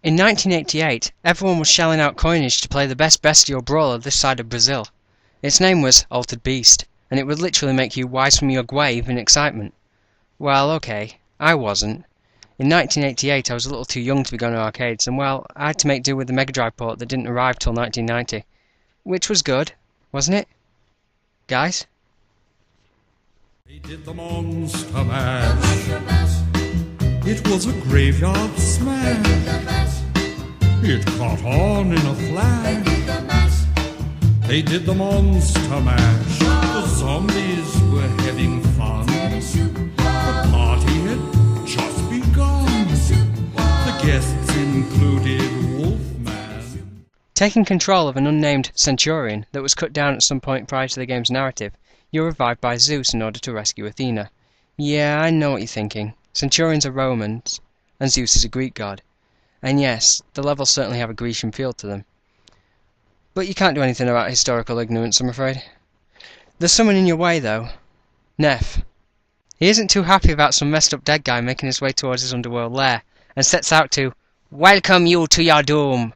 In 1988, everyone was shelling out coinage to play the best bestial brawler this side of Brazil. Its name was Altered Beast, and it would literally make you wise from your grave in excitement. Well, okay, I wasn't. In 1988 I was a little too young to be going to arcades, and well, I had to make do with the Mega Drive port that didn't arrive till 1990. Which was good, wasn't it? Guys? They did the Monster Mash. It was a graveyard smash. It caught on in a flash. They did the Monster Mash. The zombies were having fun. The party had just begun. The guests included Wolfman. Taking control of an unnamed Centurion that was cut down at some point prior to the game's narrative, you're revived by Zeus in order to rescue Athena. Yeah, I know what you're thinking. Centurions are Romans, and Zeus is a Greek god. And yes, the levels certainly have a Grecian feel to them. But you can't do anything about historical ignorance, I'm afraid. There's someone in your way, though. Neff. He isn't too happy about some messed up dead guy making his way towards his underworld lair, and sets out to welcome you to your doom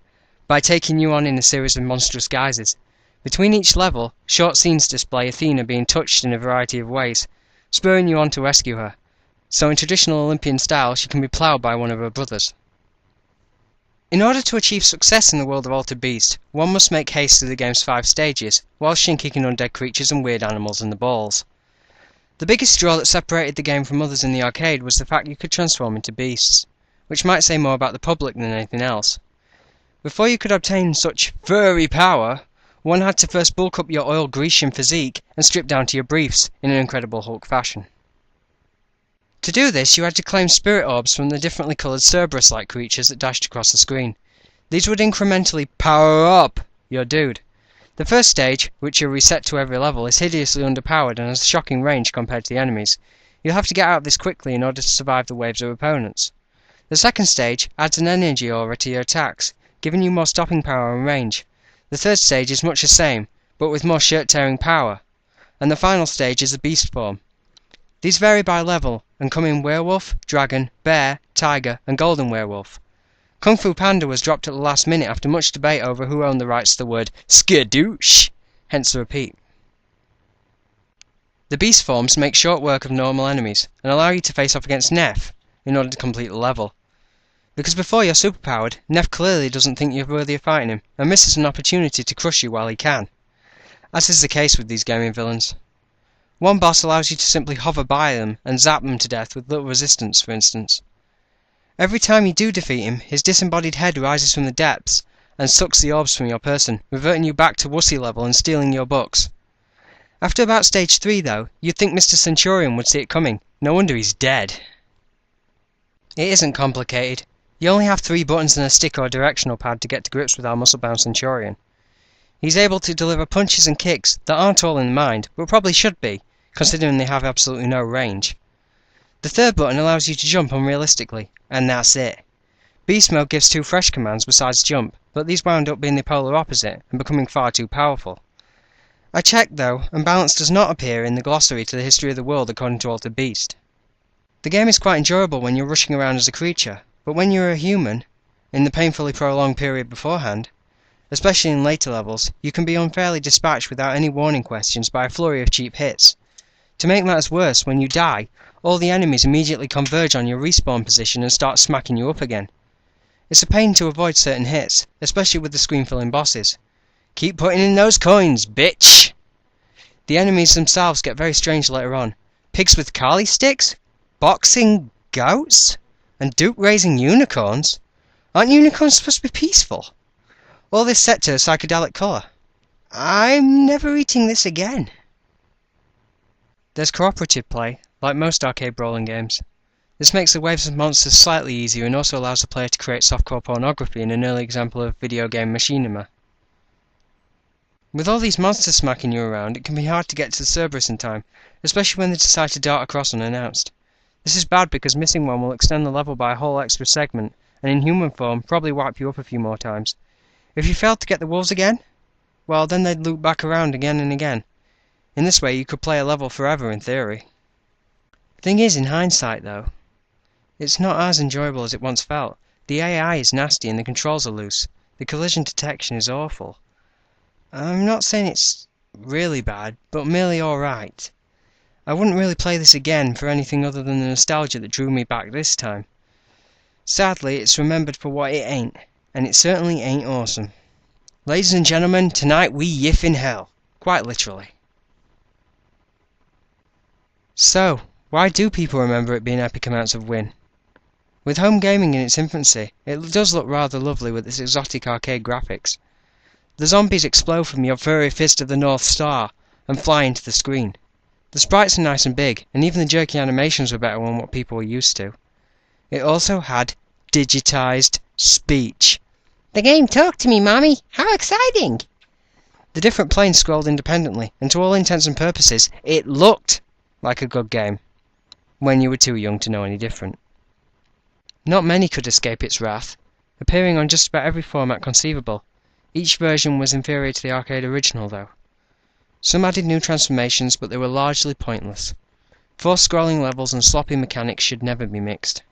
by taking you on in a series of monstrous guises. Between each level, short scenes display Athena being touched in a variety of ways, spurring you on to rescue her. So in traditional Olympian style, she can be ploughed by one of her brothers. In order to achieve success in the world of Altered Beast, one must make haste through the game's 5 stages, while kicking undead creatures and weird animals in the balls. The biggest draw that separated the game from others in the arcade was the fact you could transform into beasts, which might say more about the public than anything else. Before you could obtain such furry power, one had to first bulk up your oiled Grecian physique and strip down to your briefs in an Incredible Hulk fashion. To do this, you had to claim spirit orbs from the differently coloured Cerberus-like creatures that dashed across the screen. These would incrementally power up your dude. The first stage, which you'll reset to every level, is hideously underpowered and has shocking range compared to the enemies. You'll have to get out of this quickly in order to survive the waves of opponents. The second stage adds an energy aura to your attacks, giving you more stopping power and range. The third stage is much the same, but with more shirt-tearing power. And the final stage is the beast form. These vary by level, and come in werewolf, dragon, bear, tiger, and golden werewolf. Kung Fu Panda was dropped at the last minute after much debate over who owned the rights to the word skadoosh, hence the repeat. The beast forms make short work of normal enemies, and allow you to face off against Neff in order to complete the level. Because before you're superpowered, Neff clearly doesn't think you're worthy of fighting him, and misses an opportunity to crush you while he can. As is the case with these gaming villains. One boss allows you to simply hover by them and zap them to death with little resistance, for instance. Every time you do defeat him, his disembodied head rises from the depths and sucks the orbs from your person, reverting you back to wussy level and stealing your books. After about stage 3 though, you'd think Mr. Centurion would see it coming. No wonder he's dead. It isn't complicated. You only have 3 buttons and a stick or directional pad to get to grips with our muscle-bound Centurion. He's able to deliver punches and kicks that aren't all in the mind, but probably should be, considering they have absolutely no range. The third button allows you to jump unrealistically, and that's it. Beast Mode gives 2 fresh commands besides jump, but these wound up being the polar opposite and becoming far too powerful. I checked though, and balance does not appear in the glossary to the history of the world according to Altered Beast. The game is quite enjoyable when you're rushing around as a creature, but when you're a human, in the painfully prolonged period beforehand, especially in later levels, you can be unfairly dispatched without any warning questions by a flurry of cheap hits. To make matters worse, when you die, all the enemies immediately converge on your respawn position and start smacking you up again. It's a pain to avoid certain hits, especially with the screen-filling bosses. Keep putting in those coins, bitch! The enemies themselves get very strange later on. Pigs with Kali sticks? Boxing goats? And Duke-raising unicorns? Aren't unicorns supposed to be peaceful? All this set to a psychedelic colour. I'm never eating this again. There's cooperative play, like most arcade brawling games. This makes the waves of monsters slightly easier and also allows the player to create softcore pornography in an early example of video game machinima. With all these monsters smacking you around, it can be hard to get to the Cerberus in time, especially when they decide to dart across unannounced. This is bad because missing one will extend the level by a whole extra segment, and in human form probably wipe you up a few more times. If you failed to get the wolves again, well then they'd loop back around again and again. In this way you could play a level forever in theory. Thing is, in hindsight though, it's not as enjoyable as it once felt. The AI is nasty and the controls are loose. The collision detection is awful. I'm not saying it's really bad, but merely alright. I wouldn't really play this again for anything other than the nostalgia that drew me back this time. Sadly, it's remembered for what it ain't, and it certainly ain't awesome. Ladies and gentlemen, tonight we yiff in hell. Quite literally. So, why do people remember it being epic amounts of win? With home gaming in its infancy, it does look rather lovely with its exotic arcade graphics. The zombies explode from your furry fist of the North Star and fly into the screen. The sprites are nice and big, and even the jerky animations were better than what people were used to. It also had digitized speech. "The game talked to me, Mommy! How exciting!" The different planes scrolled independently, and to all intents and purposes, it looked like a good game, when you were too young to know any different. Not many could escape its wrath, appearing on just about every format conceivable. Each version was inferior to the arcade original, though. Some added new transformations, but they were largely pointless. Forced scrolling levels and sloppy mechanics should never be mixed.